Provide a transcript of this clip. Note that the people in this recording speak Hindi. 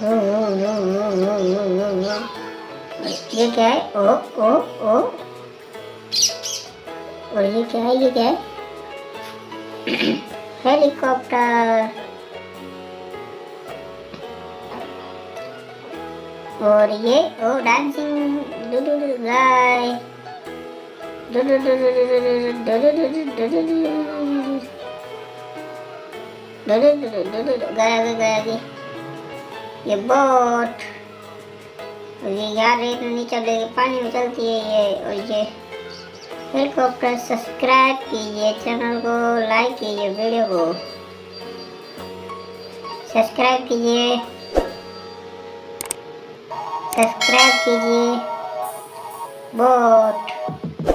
ये क्या है? ओ ओ ओ। और ये क्या है? ये क्या है? हेलीकॉप्टर। और ये ओ डांसिंग गाय। गया गया। ये बोट। और ये यार रेत में नहीं चलेगी, पानी में चलती है ये। और ये हेलीकॉप्टर। सब्सक्राइब कीजिए चैनल को, लाइक कीजिए वीडियो को, सब्सक्राइब कीजिए, सब्सक्राइब कीजिए। बोट।